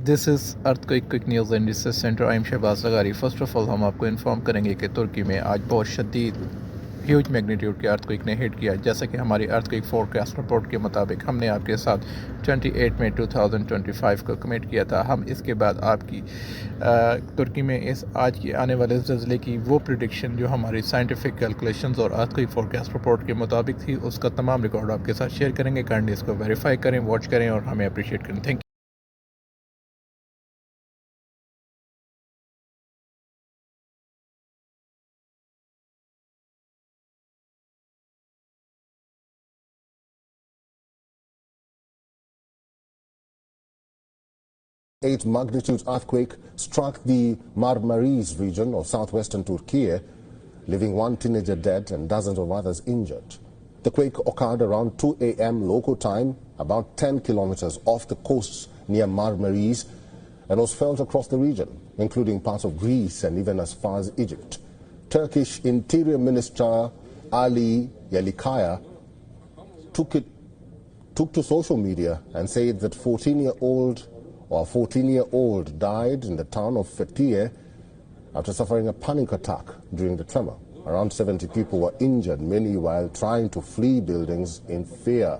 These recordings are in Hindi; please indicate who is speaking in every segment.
Speaker 1: This is earthquake quick news and research centre. I am Shahbaz Lagari. First of all हम आपको इन्फॉर्म करेंगे कि तुर्की में आज बहुत शदीद ह्यूज मैग्नीट्यूड के अर्थक्वेक ने हिट किया। जैसा कि हमारी अर्थक्वेक फोरकास्ट रिपोर्ट के मुताबिक हमने आपके साथ 28 मई 2025 को कमिट किया था। हम इसके बाद आपकी तुर्की में इस आज की आने वाले ज़लज़ले की वो प्रिडिक्शन जो हमारी साइंटिफिक कैलकुलेशंस और अर्थक्वेक फोरकास्ट रिपोर्ट के मुताबिक थी, उसका तमाम रिकॉर्ड आपके साथ शेयर करेंगे। काइंडली इसको वेरीफाई करें, वॉच करें और हमें अप्रिशिएट करें। Thank
Speaker 2: Eight magnitude earthquake struck the Marmaris region of southwestern Turkey, leaving one teenager dead and dozens of others injured. The quake occurred around 2 a.m. local time, about 10 kilometers off the coast near Marmaris, and was felt across the region, including parts of Greece and even as far as Egypt. Turkish Interior Minister Ali Yerlikaya took to social media and said that 14-year-old died in the town of Fethiye after suffering a panic attack during the tremor. Around 70 people were injured, many while trying to flee buildings in fear.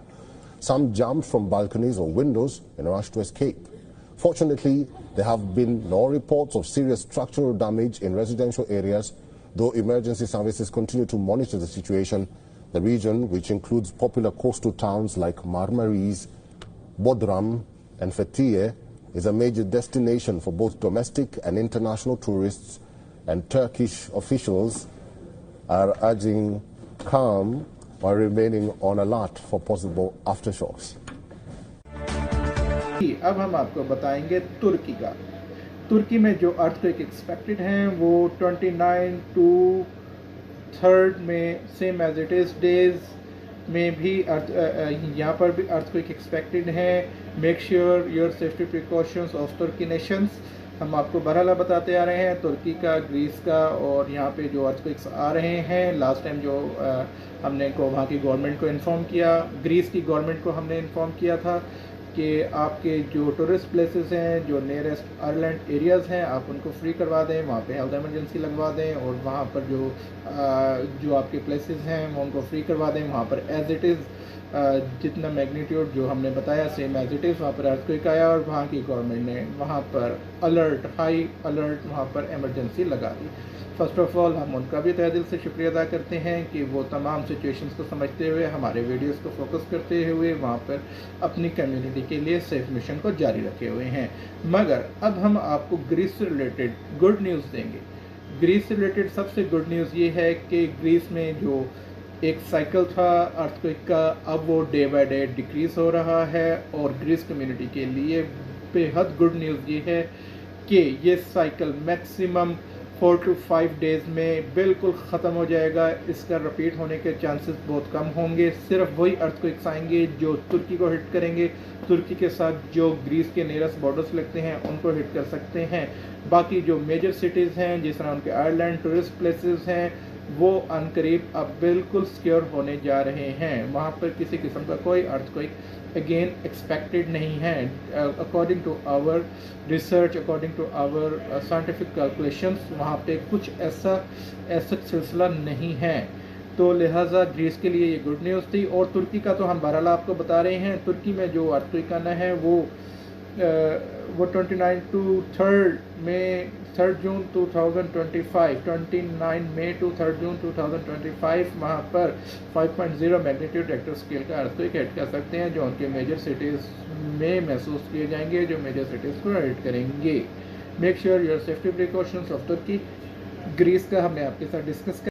Speaker 2: Some jumped from balconies or windows in a rush to escape. Fortunately, there have been no reports of serious structural damage in residential areas, though emergency services continue to monitor the situation. The region, which includes popular coastal towns like Marmaris, Bodrum, and Fethiye, is a major destination for both domestic and international tourists, and Turkish officials are urging calm while remaining on alert for possible aftershocks.
Speaker 3: अब हम आपको बताएंगे तुर्की में जो अर्थक्वेक एक्सपेक्टेड हैं वो 29 टू 3rd में same as it is days में भी यहाँ पर भी अर्थक्वेक एक्सपेक्टेड हैं। Make sure your safety precautions of Turkey nations. हम आपको बहरहाल बताते आ रहे हैं तुर्की का, ग्रीस का और यहाँ पे जो अर्थक्वेक्स आ रहे हैं। लास्ट टाइम जो हमने वहाँ की गवर्नमेंट को इन्फॉर्म किया, ग्रीस की गवर्नमेंट को हमने इन्फॉर्म किया था कि आपके जो टूरिस्ट प्लेसेस हैं, जो नियरेस्ट आइलैंड एरियाज़ हैं, आप उनको फ्री करवा दें, वहाँ पे हेल्थ इमरजेंसी लगवा दें और वहाँ पर जो आपके प्लेसेस हैं वो उनको फ्री करवा दें। वहाँ पर एज इट इज़ जितना मैग्नीट्यूड जो हमने बताया सेम एज इट इज़ वहाँ पर अर्थक्वेक आया और वहाँ की गवर्नमेंट ने वहाँ पर हाई अलर्ट वहाँ पर इमरजेंसी लगा दी। फ़र्स्ट ऑफ़ ऑल हम उनका भी तहे दिल से शुक्रिया अदा करते हैं कि वो तमाम सिचुएशंस को समझते हुए हमारे वीडियोस को फोकस करते हुए वहाँ पर अपनी कम्युनिटी के लिए सेफ मिशन को जारी रखे हुए हैं। मगर अब हम आपको ग्रीस से रिलेटेड गुड न्यूज़ देंगे। ग्रीस से रिलेटेड सबसे गुड न्यूज़ ये है कि ग्रीस में जो एक साइकिल था अर्थक्वेक का, अब वो डे बाय डे डिक्रीज़ हो रहा है और ग्रीस कम्युनिटी के लिए बेहद गुड न्यूज़ ये है कि ये साइकिल मैक्सिमम 4 to 5 डेज़ में बिल्कुल ख़त्म हो जाएगा। इसका रिपीट होने के चांसेस बहुत कम होंगे। सिर्फ वही अर्थक्वेक्स आएंगे जो तुर्की को हिट करेंगे, तुर्की के साथ जो ग्रीस के नियरेस्ट बॉर्डर्स लगते हैं उनको हिट कर सकते हैं। बाकी जो मेजर सिटीज़ हैं जिस तरह उनके आयरलैंड टूरिस्ट प्लेसेस हैं वो अनकरीब अब बिल्कुल सिक्योर होने जा रहे हैं। वहाँ पर किसी किस्म का कोई अर्थक्वेक अगेन एक्सपेक्टेड नहीं है। According to our research, according to our scientific calculations, वहाँ पे कुछ ऐसा सिलसिला नहीं है। तो लिहाजा ग्रीस के लिए ये गुड न्यूज़ थी। और तुर्की का तो हम बहरहाल आपको बता रहे हैं। तुर्की में जो अर्थक्वेक आना है वो 29 टू 3 जून 2025, 29 मई टू 3 जून 2025 वहाँ पर 5.0 मैग्नीट्यूड रेक्टर स्केल का अर्थक्वेक हिट कर सकते हैं जो उनके मेजर सिटीज़ में महसूस किए जाएंगे, जो मेजर सिटीज़ को हिट करेंगे। Make sure your safety precautions of Turkey. Greece का हमने आपके साथ डिस्कस